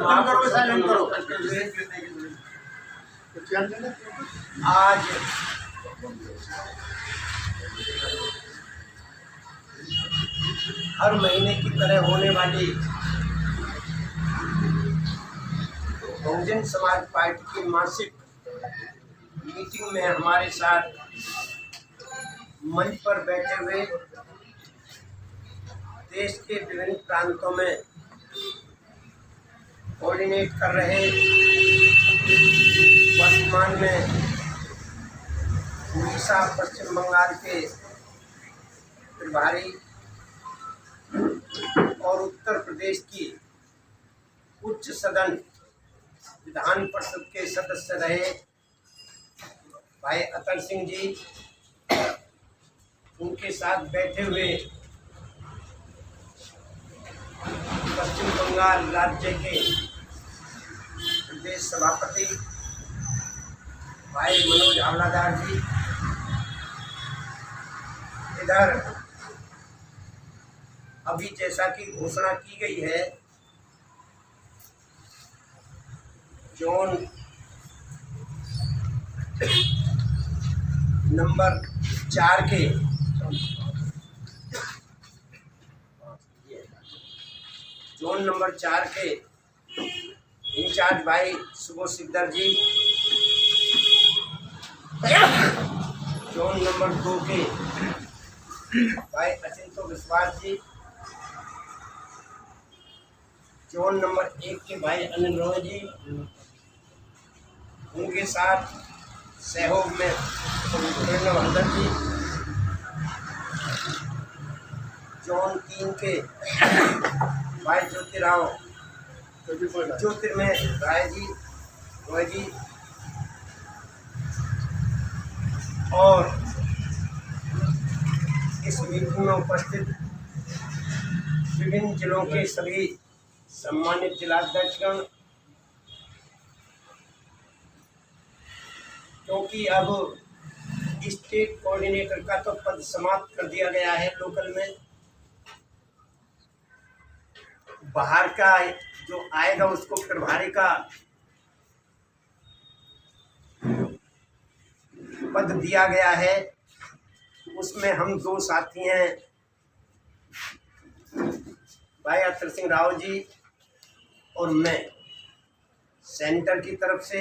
आज हर महीने की तरह होने वाली बहुजन समाज पार्टी की मासिक मीटिंग में हमारे साथ मंच पर बैठे हुए देश के विभिन्न प्रांतों में कोऑर्डिनेट कर रहे वर्तमान में उड़ीसा पश्चिम बंगाल के प्रभारी और उत्तर प्रदेश की उच्च सदन विधान परिषद के सदस्य रहे भाई अतल सिंह जी, उनके साथ बैठे हुए पश्चिम बंगाल राज्य के प्रदेश सभापति भाई मनोज हावलादार जी, इधर अभी जैसा कि घोषणा की गई है जोन नंबर 4 के जोन नंबर 4 के इंचार्ज भाई सुबोध सिकदर जी, जोन नंबर 2 के भाई अचिंतो विश्वास जी, जोन नंबर 1 के भाई अनिल रॉय जी, उनके साथ सहयोग में प्रणव हंदर जी, जोन 3 के भाई ज्योतिर्मय राय जी, रॉय जी, और इस मीटिंग में उपस्थित विभिन्न जिलों के सभी सम्मानित जिलाध्यक्षगण, क्योंकि अब स्टेट कोऑर्डिनेटर का तो पद समाप्त कर दिया गया है लोकल में, बाहर का जो आएगा उसको प्रभारी का पद दिया गया है। उसमें हम 2 साथी हैं, भाई अतल सिंह राव जी और मैं सेंटर की तरफ से।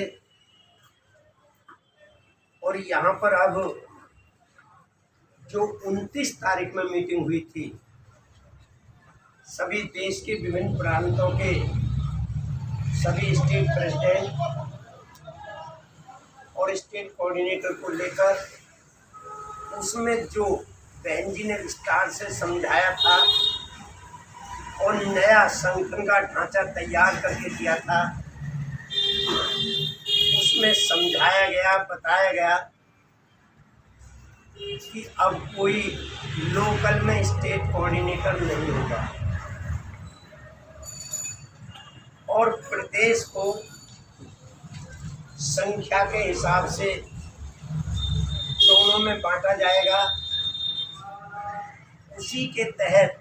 और यहाँ पर अब जो 29 तारीख में मीटिंग हुई थी, सभी देश के विभिन्न प्रांतों के सभी स्टेट प्रेसिडेंट और स्टेट कोऑर्डिनेटर को लेकर, उसमें जो बहन जी ने विस्तार से समझाया था और नया संगठन का ढांचा तैयार करके दिया था, उसमें समझाया गया, बताया गया कि अब कोई लोकल में स्टेट कोऑर्डिनेटर नहीं होगा और प्रदेश को संख्या के हिसाब से जोनों में बांटा जाएगा। उसी के तहत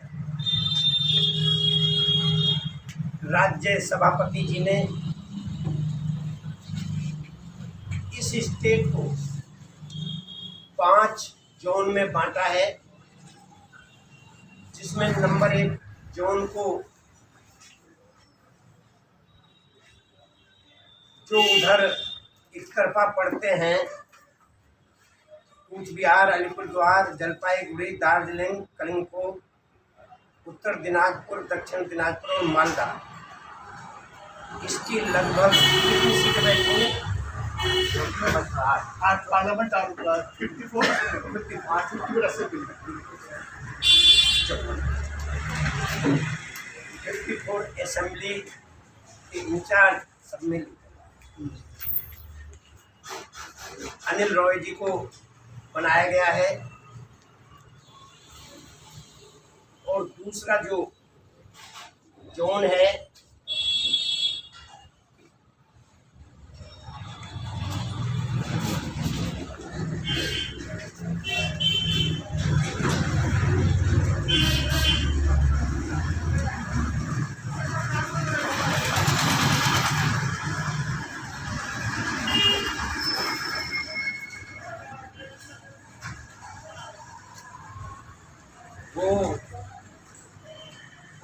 राज्य सभापति जी ने इस स्टेट को 5 जोन में बांटा है, जिसमें नंबर 1 जोन को जो उधर एक तरफा पड़ते हैं, कूच बिहार, अलीपुरद्वार, जलपाईगुड़ी, दार्जिलिंग, कलिंगपोंग, उत्तर दिनाजपुर, दक्षिण दिनाजपुर और मालदा, इसकी लगभग कितनी सीटें बैठी? 8 पार्लियामेंट और 54 असेंबली के इंचार्ज सब मिल अनिल रॉय जी को बनाया गया है। और दूसरा जो जोन है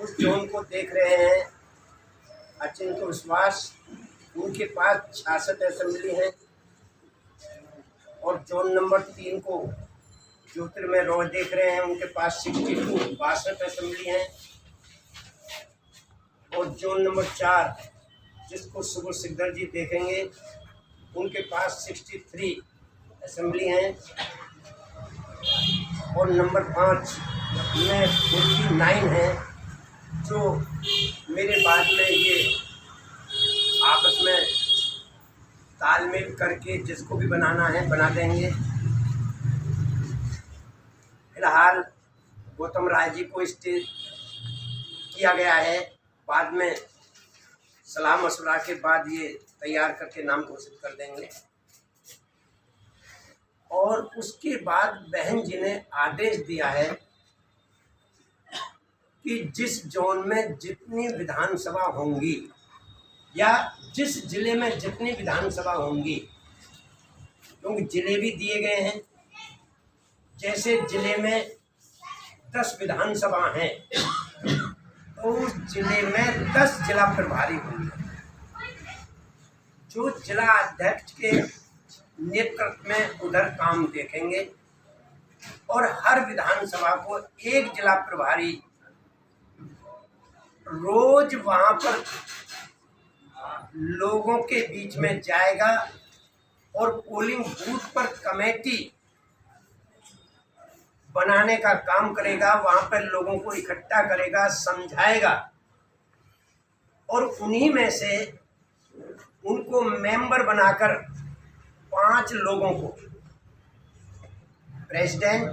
उस जोन को देख रहे हैं अचिंत विश्वास, उनके पास 66 असेंबली हैं। और जोन नंबर 3 को ज्योतिर्मय रॉय देख रहे हैं, उनके पास 62 असेंबली हैं। और जोन नंबर 4 जिसको सुबोध सिकदर जी देखेंगे, उनके पास 63 असेंबली हैं। और नंबर 5 में 49 है, जो मेरे बाद में ये आपस में तालमेल करके जिसको भी बनाना है बना देंगे। फिलहाल गौतम राय जी को स्टेज किया गया है, बाद में सलाह मशवरा के बाद ये तैयार करके नाम घोषित कर देंगे। और उसके बाद बहन जी ने आदेश दिया है कि जिस जोन में जितनी विधानसभा होंगी या जिस जिले में जितनी विधानसभा होंगी, क्योंकि जिले भी दिए गए हैं, जैसे जिले में 10 विधानसभा हैं तो उस जिले में 10 जिला प्रभारी होंगे, जो जिला अध्यक्ष के नेतृत्व में उधर काम देखेंगे। और हर विधानसभा को एक जिला प्रभारी रोज वहां पर लोगों के बीच में जाएगा और पोलिंग बूथ पर कमेटी बनाने का काम करेगा, वहां पर लोगों को इकट्ठा करेगा, समझाएगा। और उन्हीं में से उनको मेंबर बनाकर 5 लोगों को, प्रेसिडेंट,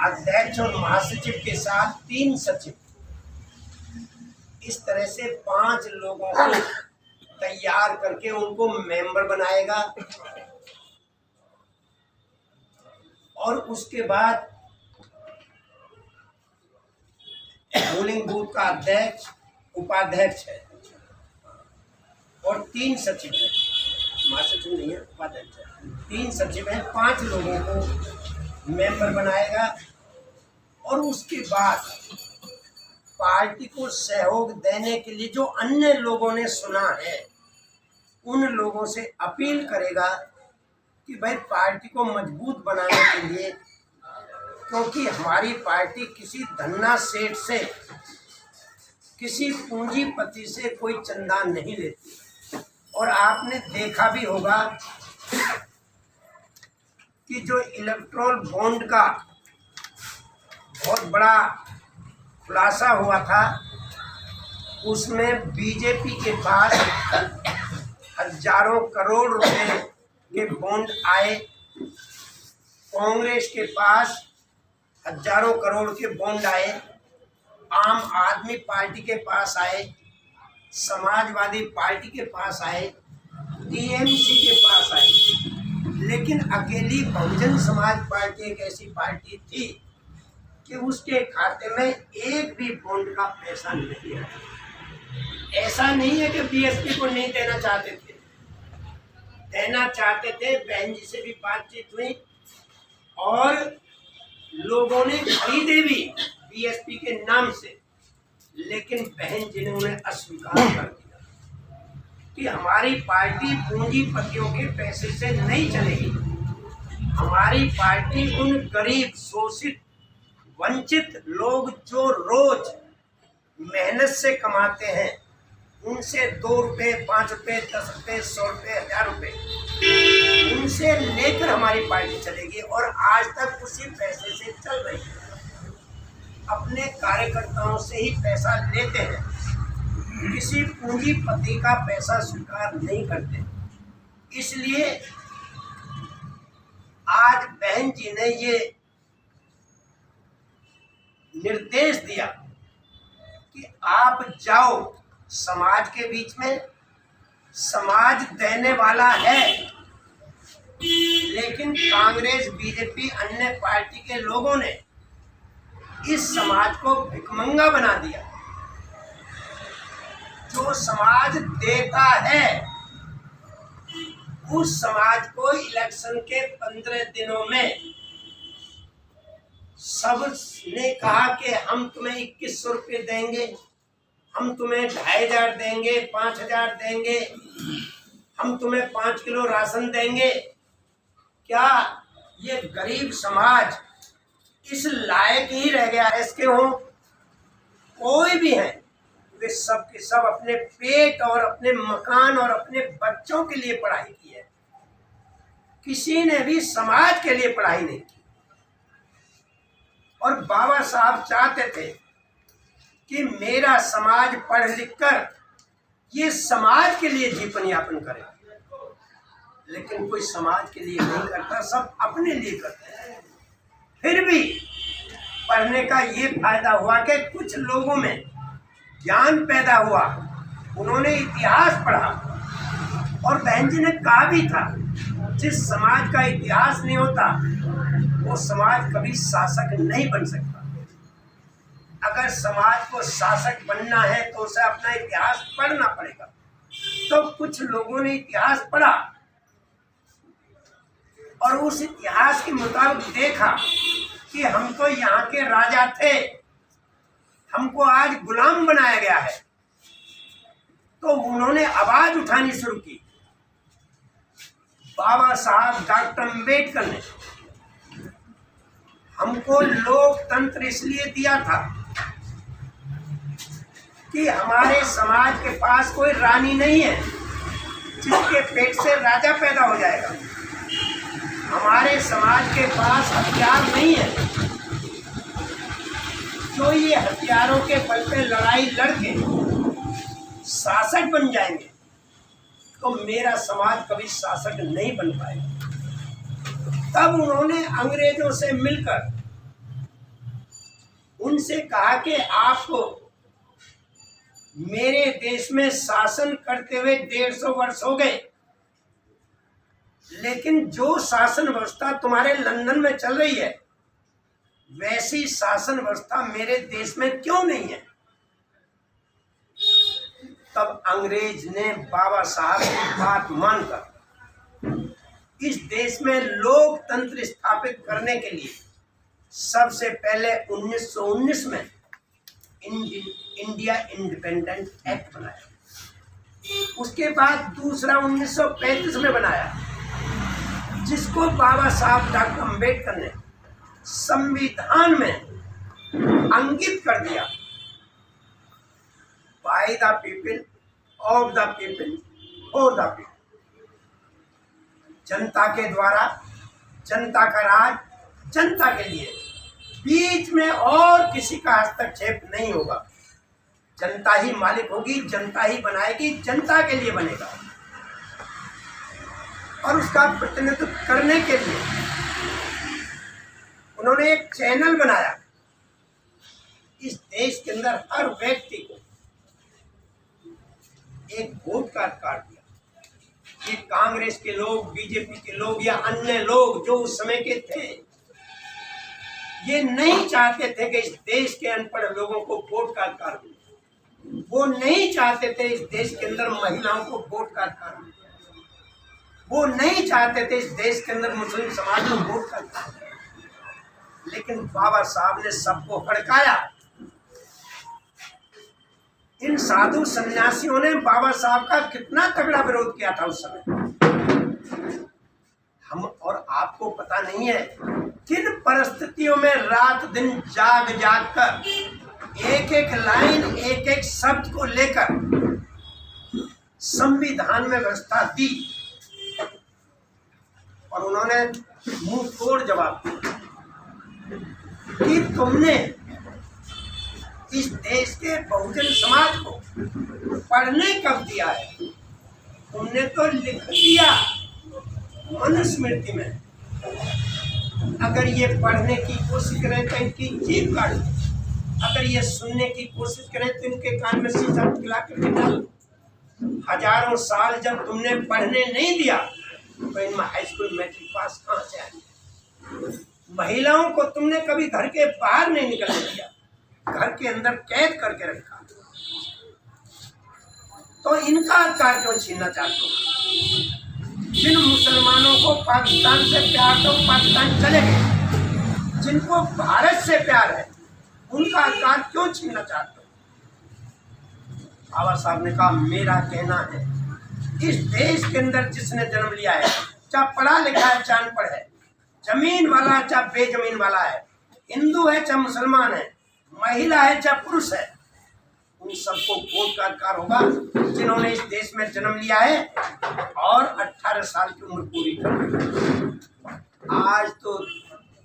अध्यक्ष और महासचिव के साथ 3 सचिव, इस तरह से 5 लोगों को तैयार करके उनको मेंबर बनाएगा। और उसके बाद पोलिंग बूथ का अध्यक्ष, उपाध्यक्ष है और 3 सचिव है, महासचिव नहीं है, उपाध्यक्ष है, 3 सचिव है, 5 लोगों को मेंबर बनाएगा। और उसके बाद पार्टी को सहयोग देने के लिए जो अन्य लोगों ने सुना है, उन लोगों से अपील करेगा कि भाई पार्टी को मजबूत बनाने के लिए, क्योंकि हमारी पार्टी किसी धन्ना सेठ से, किसी पूंजीपति से कोई चंदा नहीं लेती। और आपने देखा भी होगा कि जो इलेक्ट्रोल बॉन्ड का बहुत बड़ा खुलासा हुआ था, उसमें बीजेपी के पास हजारों करोड़ रुपए के बॉन्ड आए, कांग्रेस के पास हजारों करोड़ के बॉन्ड आए, आम आदमी पार्टी के पास आए, समाजवादी पार्टी के पास आए, टीएमसी के पास आए। लेकिन अकेली बहुजन समाज पार्टी एक ऐसी पार्टी थी कि उसके खाते में एक भी बॉन्ड का पैसा नहीं है। ऐसा नहीं है कि बीएसपी को नहीं देना चाहते थे, देना चाहते थे। बहन जी से भी बातचीत हुई और लोगों ने खरीदे भी बीएसपी के नाम से, लेकिन बहन जी ने उन्हें अस्वीकार कर दिया कि हमारी पार्टी पूंजीपतियों के पैसे से नहीं चलेगी। हमारी पार्टी उन गरीब, शोषित, वंचित लोग जो रोज मेहनत से कमाते हैं, उनसे 2 रुपये, 5 रुपये, 10 रुपये, 100 रुपये, 1000 रुपये, उनसे लेकर हमारी पार्टी चलेगी। और आज तक उसी पैसे से चल रही है। अपने कार्यकर्ताओं से ही पैसा लेते हैं, किसी पूंजीपति का पैसा स्वीकार नहीं करते। इसलिए आज बहन जी ने ये निर्देश दिया कि आप जाओ समाज के बीच में, समाज देने वाला है, लेकिन कांग्रेस, बीजेपी, अन्य पार्टी के लोगों ने इस समाज को भिखमंगा बना दिया। जो समाज देता है उस समाज को इलेक्शन के 15 दिनों में सब ने कहा कि हम तुम्हें 2100 रुपये देंगे, हम तुम्हें 2500 देंगे, 5000 देंगे, हम तुम्हें 5 किलो राशन देंगे। क्या ये गरीब समाज इस लायक ही रह गया है? इसके हो कोई भी है, वे सब के सब अपने पेट और अपने मकान और अपने बच्चों के लिए पढ़ाई की है, किसी ने भी समाज के लिए पढ़ाई नहीं की। और बाबा साहब चाहते थे कि मेरा समाज पढ़ लिख कर ये समाज के लिए जीवन यापन करे, लेकिन कोई समाज के लिए नहीं करता, सब अपने लिए करते हैं। फिर भी पढ़ने का ये फायदा हुआ कि कुछ लोगों में ज्ञान पैदा हुआ, उन्होंने इतिहास पढ़ा। और बहन जी ने कहा भी था, जिस समाज का इतिहास नहीं होता वो समाज कभी शासक नहीं बन सकता। अगर समाज को शासक बनना है तो उसे अपना इतिहास पढ़ना पड़ेगा। तो कुछ लोगों ने इतिहास पढ़ा और उस इतिहास के मुताबिक देखा कि हम तो यहाँ के राजा थे, हमको आज गुलाम बनाया गया है। तो उन्होंने आवाज उठानी शुरू की। बाबा साहब डॉक्टर अम्बेडकर ने हमको लोकतंत्र इसलिए दिया था कि हमारे समाज के पास कोई रानी नहीं है जिसके पेट से राजा पैदा हो जाएगा, हमारे समाज के पास हथियार नहीं है जो ये हथियारों के बल पे लड़ाई लड़के शासक बन जाएंगे। तो मेरा समाज कभी शासक नहीं बन पाएगा। तब उन्होंने अंग्रेजों से मिलकर उनसे कहा कि आपको मेरे देश में शासन करते हुए 150 वर्ष हो गए, लेकिन जो शासन व्यवस्था तुम्हारे लंदन में चल रही है वैसी शासन व्यवस्था मेरे देश में क्यों नहीं है। तब अंग्रेज ने बाबा साहब की बात मानकर इस देश में लोकतंत्र स्थापित करने के लिए सबसे पहले 1919 में इंडिया इंडिपेंडेंट एक्ट बनाया। उसके बाद दूसरा 1935 में बनाया, जिसको बाबा साहब डॉक्टर अम्बेडकर ने संविधान में अंकित कर दिया। By the people, of the people, for the people. जनता के द्वारा, जनता का राज, जनता के लिए, बीच में और किसी का हस्तक्षेप नहीं होगा। जनता ही मालिक होगी, जनता ही बनाएगी, जनता के लिए बनेगा। और उसका प्रतिनिधित्व करने के लिए उन्होंने एक चैनल बनाया। इस देश के अंदर हर व्यक्ति को एक वोट का अधिकार दिया। ये कांग्रेस के लोग, बीजेपी के लोग या अन्य लोग जो उस समय के थे, ये नहीं चाहते थे कि इस देश के अनपढ़ लोगों को वोट का अधिकार मिले। वो नहीं चाहते थे इस देश के अंदर महिलाओं को वोट का अधिकार मिले। वो नहीं चाहते थे इस देश के अंदर मुस्लिम समाज को वोट का अधिकार मिले। लेकिन बाबा साहब ने सबको हड़काया। इन साधु सन्यासियों ने बाबा साहब का कितना तगड़ा विरोध किया था उस समय। हम और आपको पता नहीं है किन परिस्थितियों में रात दिन जाग जाग कर एक एक लाइन, एक एक शब्द को लेकर संविधान में व्यवस्था दी और उन्होंने मुंह तोड़ जवाब दिया कि तुमने इस देश के बहुजन समाज को पढ़ने कब दिया है? तुमने तो लिख दिया मनुस्मृति में। अगर ये पढ़ने की कोशिश करें तो इनकी जीभ काट दो, अगर ये सुनने की कोशिश करें तो इनके कान में शीशा पिघला करके डाल। हजारों साल जब तुमने पढ़ने नहीं दिया तो इनमें हाई स्कूल मैट्रिक पास कहाँ से आएंगे? महिलाओं को तुमने कभी घर के बाहर नहीं निकलने दिया, घर के अंदर कैद करके रखा। तो इनका अधिकार क्यों छीनना चाहते हो? जिन मुसलमानों को पाकिस्तान से प्यार तो पाकिस्तान चले गए, जिनको भारत से प्यार है उनका अधिकार क्यों छीनना चाहते हो? बाबा साहब ने कहा मेरा कहना है इस देश के अंदर जिसने जन्म लिया है, चाहे पढ़ा लिखा है चाहे अनपढ़ है, जमीन वाला है चाहे बेजमीन वाला है, हिंदू है चाहे मुसलमान है, महिला है चाहे पुरुष है, उन सबको वोट का अधिकार होगा जिन्होंने इस देश में जन्म लिया है और 18 साल की उम्र पूरी कर ली। आज तो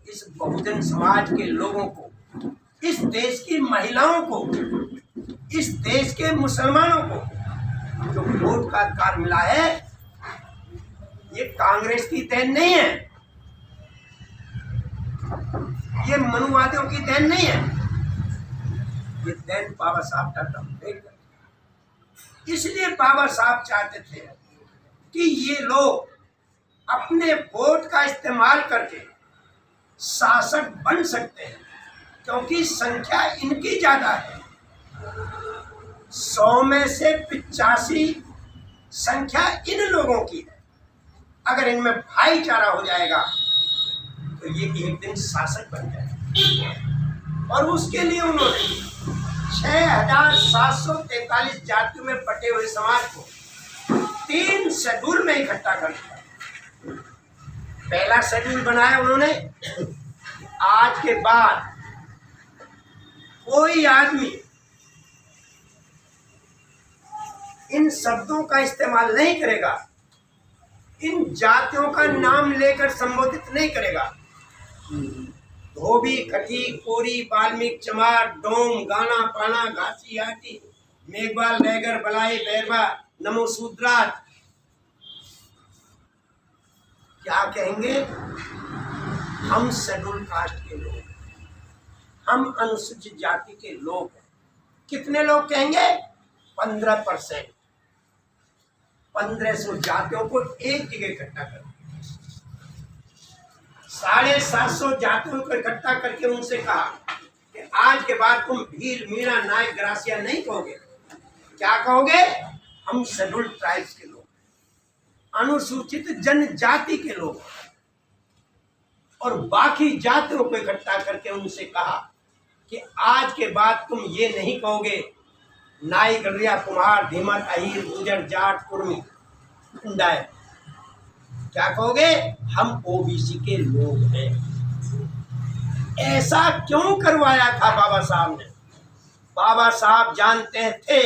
इस बहुजन समाज के लोगों को, इस देश की महिलाओं को, इस देश के मुसलमानों को जो वोट का अधिकार मिला है, ये कांग्रेस की देन नहीं है, ये मनुवादियों की देन नहीं है, ये देन बाबा साहब डॉक्टर अम्बेडकर। इसलिए बाबा साहब चाहते थे कि ये लोग अपने वोट का इस्तेमाल करके शासक बन सकते हैं, क्योंकि संख्या इनकी ज्यादा है। 100 में से 85 संख्या इन लोगों की है। अगर इनमें भाईचारा हो जाएगा तो ये एक दिन शासक बन जाएगा। और उसके लिए उन्होंने 6743 जातियों में बटे हुए समाज को 3 शेड्यूल में इकट्ठा कर दिया। पहला शेड्यूल बनाया उन्होंने, आज के बाद कोई आदमी इन शब्दों का इस्तेमाल नहीं करेगा, इन जातियों का नाम लेकर संबोधित नहीं करेगा। धोबी, खटी, कोरी, वाल्मीकि, चमार, डोम, गाना, पाना, घासी, हाटी, मेघवाल, बैगर, बलाई, बैरवा, नमो शूद्राज। क्या कहेंगे? हम शेड्यूल कास्ट के लोग, हम अनुसूचित जाति के लोग हैं। कितने लोग कहेंगे? 15%। 1500 जातियों को एक जगह इकट्ठा कर, 750 जातियों को इकट्ठा करके उनसे कहा कि आज के बाद तुम भील, मीणा, नायक, ग्रासिया नहीं कहोगे। क्या कहोगे? हम शेड्यूल्ड ट्राइब्स के लोग, अनुसूचित जनजाति के लोग। और बाकी जातियों को इकट्ठा करके उनसे कहा कि आज के बाद तुम ये नहीं कहोगे नाई, गलिया, कुम्हार, धीमर, अहीर, गुजर, जाट, कुर्मी, हुंडाई। क्या कहोगे? हम ओबीसी के लोग हैं। ऐसा क्यों करवाया था बाबा साहब ने? बाबा साहब जानते थे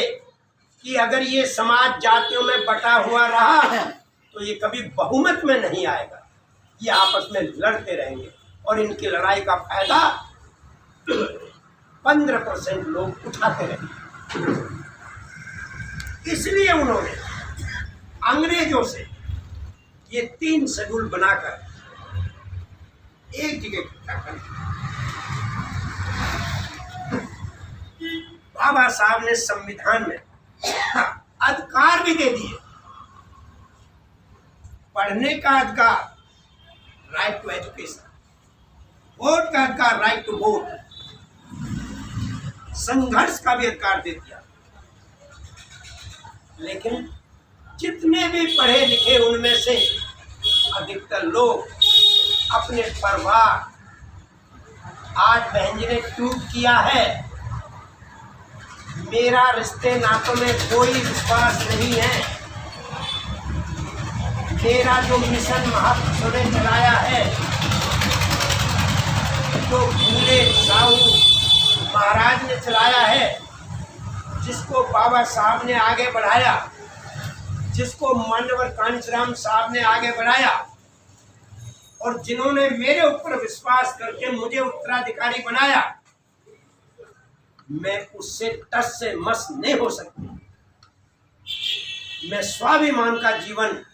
कि अगर ये समाज जातियों में बटा हुआ रहा है तो ये कभी बहुमत में नहीं आएगा, ये आपस में लड़ते रहेंगे और इनकी लड़ाई का फायदा 15% लोग उठाते रहेंगे। इसलिए उन्होंने अंग्रेजों से ये 3 शेड्यूल बनाकर एक जगह इकट्ठा कर दिया। बाबा साहब ने संविधान में अधिकार भी दे दिए, पढ़ने का अधिकार, राइट टू एजुकेशन, वोट का अधिकार, राइट टू वोट, संघर्ष का भी अधिकार दे दिया। लेकिन जितने भी पढ़े लिखे उनमें से अधिकतर लोग अपने परिवार, आज बहन जी ने ट्वीट किया है, मेरा रिश्ते नातों में कोई विश्वास नहीं है, मेरा जो मिशन महापुरुषों ने चलाया है, जो फूले साहू महाराज ने चलाया है, जिसको बाबा साहब ने आगे बढ़ाया, जिसको मानवर कांचीराम साहब ने आगे बढ़ाया, और जिन्होंने मेरे ऊपर विश्वास करके मुझे उत्तराधिकारी बनाया, मैं उससे टस से मस नहीं हो सकती। मैं स्वाभिमान का जीवन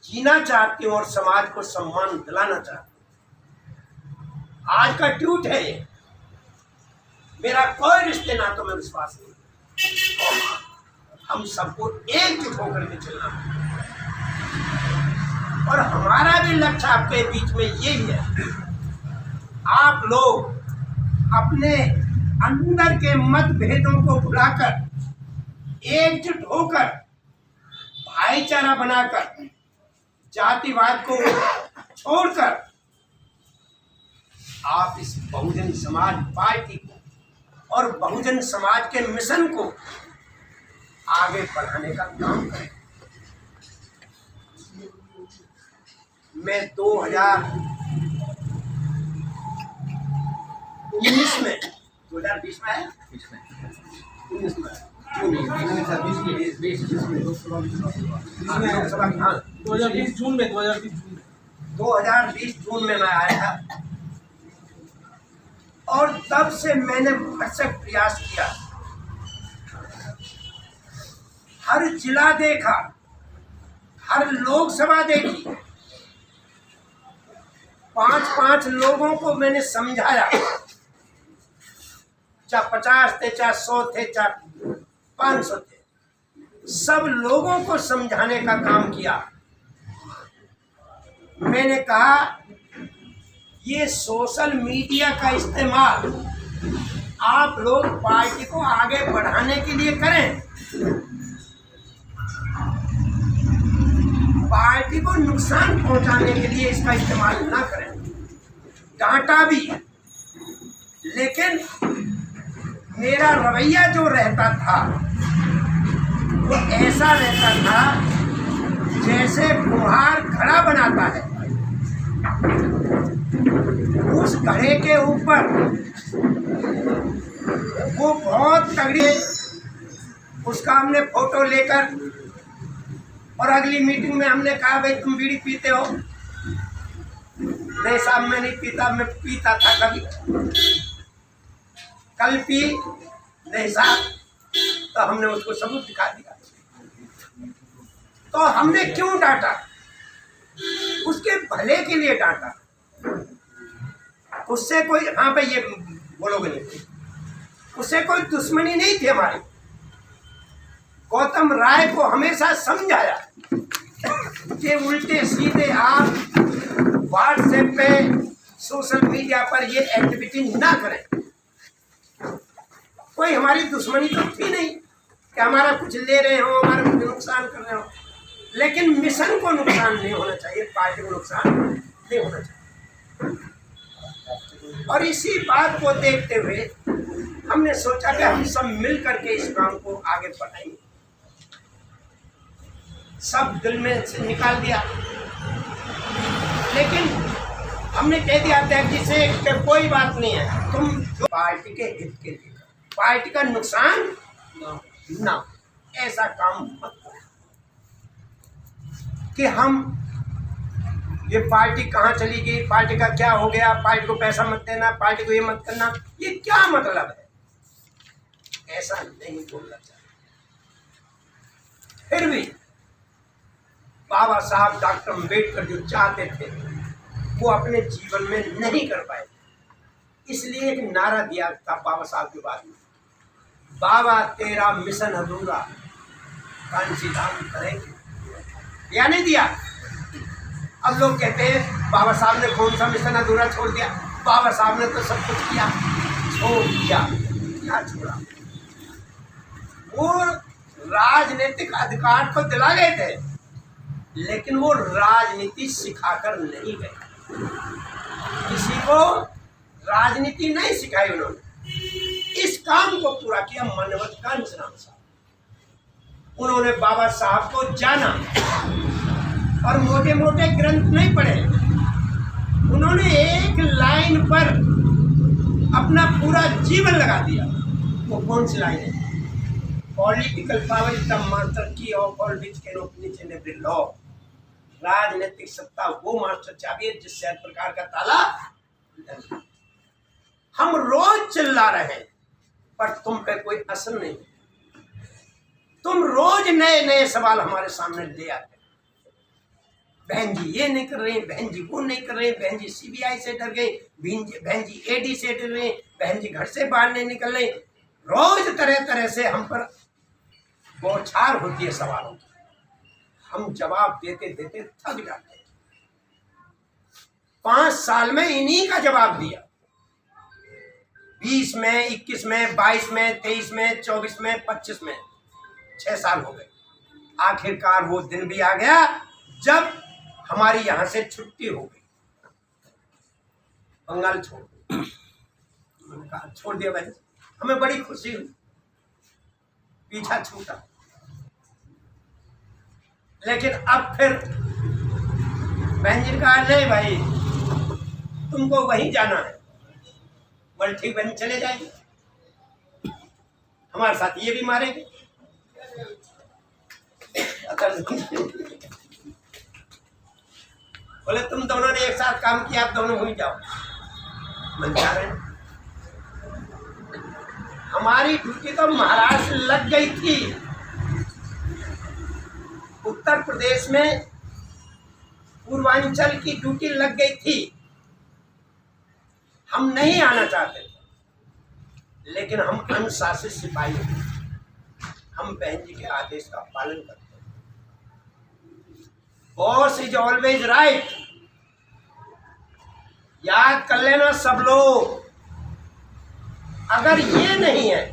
जीना चाहती हूँ और समाज को सम्मान दिलाना चाहती हूँ। आज का ट्वीट है ये, मेरा कोई रिश्ते नातों में विश्वास नहीं, हम सबको एकजुट होकर के चलना है। और हमारा भी लक्ष्य आपके बीच में यही है, आप लोग अपने अंदर के मतभेदों को भुलाकर एकजुट होकर भाईचारा बनाकर जातिवाद को छोड़कर आप इस बहुजन समाज पार्टी को और बहुजन समाज के मिशन को आगे बढ़ाने का काम करें। मैं 2019 में 2020 में आया 19 में 2020 जून में 2020 जून में मैं आया था और तब से मैंने भरसक प्रयास किया। हर जिला देखा, हर लोकसभा देखी, 5-5 लोगों को मैंने समझाया, चाहे 50 थे, चाहे 100 थे, चाहे 500 थे, सब लोगों को समझाने का काम किया। मैंने कहा ये सोशल मीडिया का इस्तेमाल आप लोग पार्टी को आगे बढ़ाने के लिए करें, पार्टी को नुकसान पहुंचाने के लिए इसका इस्तेमाल ना करें। डांटा भी, लेकिन मेरा रवैया जो रहता था वो ऐसा रहता था जैसे कुम्हार घड़ा बनाता है, उस घड़े के ऊपर वो बहुत तगड़ी, उसका हमने फोटो लेकर और अगली मीटिंग में हमने कहा भाई तुम बीड़ी पीते हो? नहीं साहब मैं नहीं पीता, मैं पीता था कभी, कल पी नहीं साहब। तो हमने उसको सबूत दिखा दिया। तो हमने क्यों डांटा? उसके भले के लिए डांटा। उससे कोई, हाँ भाई ये बोलोगे नहीं, उससे कोई दुश्मनी नहीं थी हमारी। गौतम राय को हमेशा समझाया कि उल्टे सीधे आप व्हाट्सएप पे, सोशल मीडिया पर ये एक्टिविटी ना करें। कोई हमारी दुश्मनी तो थी नहीं कि हमारा कुछ ले रहे हो, हमारा कुछ नुकसान कर रहे हो, लेकिन मिशन को नुकसान नहीं होना चाहिए, पार्टी को नुकसान नहीं होना चाहिए। और इसी बात को देखते हुए हमने सोचा कि हम सब मिल करके इस काम को आगे बढ़ाएंगे। सब दिल में से निकाल दिया, लेकिन हमने कह दिया अध्यक्ष जी से कि कोई बात नहीं है, तुम जो पार्टी के हित के लिए, पार्टी का नुकसान ना, ऐसा काम मत करो कि हम ये पार्टी कहाँ चली गई, पार्टी का क्या हो गया, पार्टी को पैसा मत देना, पार्टी को ये मत करना, ये क्या मतलब है? ऐसा नहीं बोलना चाहिए। फिर भी बाबा साहब डॉक्टर अम्बेडकर जो चाहते थे वो अपने जीवन में नहीं कर पाए, इसलिए एक नारा दिया था बाबा साहब के बारे में, बाबा तेरा मिशन अधूरा कांशीधाम करेंगे, या नहीं दिया? अब लोग कहते हैं बाबा साहब ने कौन सा मिशन अधूरा छोड़ दिया, बाबा साहब ने तो सब कुछ किया। छोड़ दिया, क्या छोड़ा? वो राजनीतिक अधिकार को दिला गए थे, लेकिन वो राजनीति सिखाकर नहीं गए, किसी को राजनीति नहीं सिखाई उन्होंने। इस काम को पूरा किया मनवत कांशीराम साहब। उन्होंने बाबा साहब को जाना और मोटे मोटे ग्रंथ नहीं पढ़े, उन्होंने एक लाइन पर अपना पूरा जीवन लगा दिया। वो कौन सी लाइन है? Political power is the master key of all which can open each and every law. राजनीतिक सत्ता वो मास्टर चाबी है जिससे हर प्रकार का ताला। हम रोज चिल्ला रहे हैं पर तुम पे कोई असर नहीं। तुम रोज नए नए सवाल हमारे सामने ले आते, बहन जी ये नहीं कर रहे, बहन जी वो नहीं कर रहे, बहन जी सीबीआई से डर गए, बहन जी एडी से डर रहे, बहन जी घर से बाहर नहीं निकल रहे। रोज तरह तरह से हम पर बौछार होती है सवालों की, हम जवाब देते देते थक जाते हैं। 5 साल में इन्हीं का जवाब दिया, 20 में, 21 में, 22 में, 23 में, 24 में, 25 में, 6 साल हो गए। आखिरकार वो दिन भी आ गया जब हमारी यहाँ से छुट्टी हो गई, बंगाल छोड़ दिया भाई। हमें बड़ी खुशी हुई, पीछा छूटा। लेकिन अब फिर बहन जी ने कहा नहीं भाई, तुमको वहीं जाना है। बोल ठीक बहन, चले जाएंगे, हमारे साथ ये भी मारेंगे। बोले तुम दोनों ने एक साथ काम किया, आप दोनों वहीं जाओ। मन जा रहे हैं। हमारी ड्यूटी तो महाराष्ट्र लग गई थी, उत्तर प्रदेश में पूर्वांचल की ड्यूटी लग गई थी। हम नहीं आना चाहते थे, लेकिन हम अनुशासित सिपाही हैं। हम बहन जी के आदेश का पालन करते हैं। बॉस इज ऑलवेज राइट, याद कर लेना सब लोग। अगर ये नहीं है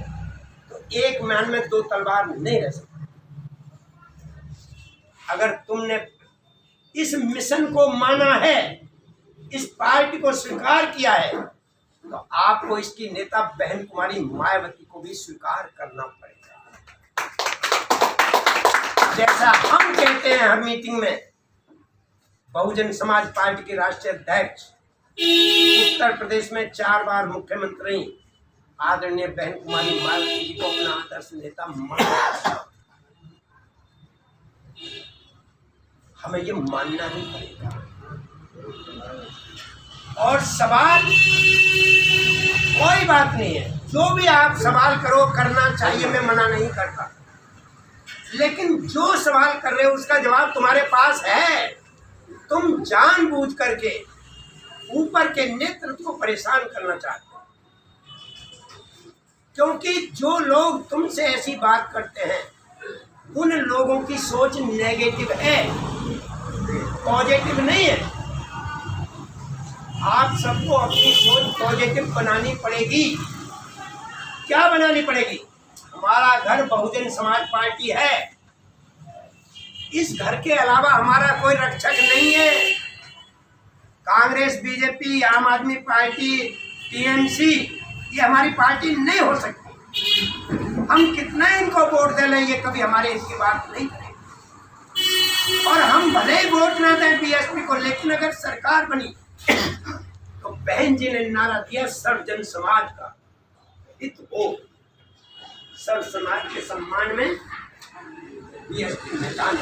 तो एक मैन में 2 तलवार नहीं रह सकती। अगर तुमने इस मिशन को माना है, इस पार्टी को स्वीकार किया है, तो आपको इसकी नेता बहन कुमारी मायावती को भी स्वीकार करना पड़ेगा। जैसा हम कहते हैं हर मीटिंग में, बहुजन समाज पार्टी के राष्ट्रीय अध्यक्ष, उत्तर प्रदेश में 4 बार मुख्यमंत्री आदरणीय बहन कुमारी मायावती जी को अपना आदर्श नेता माना। हमें ये मानना ही पड़ेगा। और सवाल कोई बात नहीं है, जो भी आप सवाल करो, करना चाहिए, मैं मना नहीं करता। लेकिन जो सवाल कर रहे हो उसका जवाब तुम्हारे पास है। तुम जानबूझ करके ऊपर के नेतृत्व को परेशान करना चाहते हो, क्योंकि जो लोग तुमसे ऐसी बात करते हैं उन लोगों की सोच नेगेटिव है, पॉजिटिव नहीं है। आप सबको अपनी सोच पॉजिटिव बनानी पड़ेगी। क्या बनानी पड़ेगी? हमारा घर बहुजन समाज पार्टी है, इस घर के अलावा हमारा कोई रक्षक नहीं है। कांग्रेस, बीजेपी, आम आदमी पार्टी, टीएमसी, ये हमारी पार्टी नहीं हो सकती। हम कितना इनको वोट दे लें, ये कभी हमारे इसकी बात नहीं करेंगे। और हम भले ही वोट ना दें बीएसपी को, लेकिन अगर सरकार बनी तो बहन जी ने नारा दिया, सर्व जन समाज का हित हो। सर्व समाज के सम्मान में बीएसपी मैदान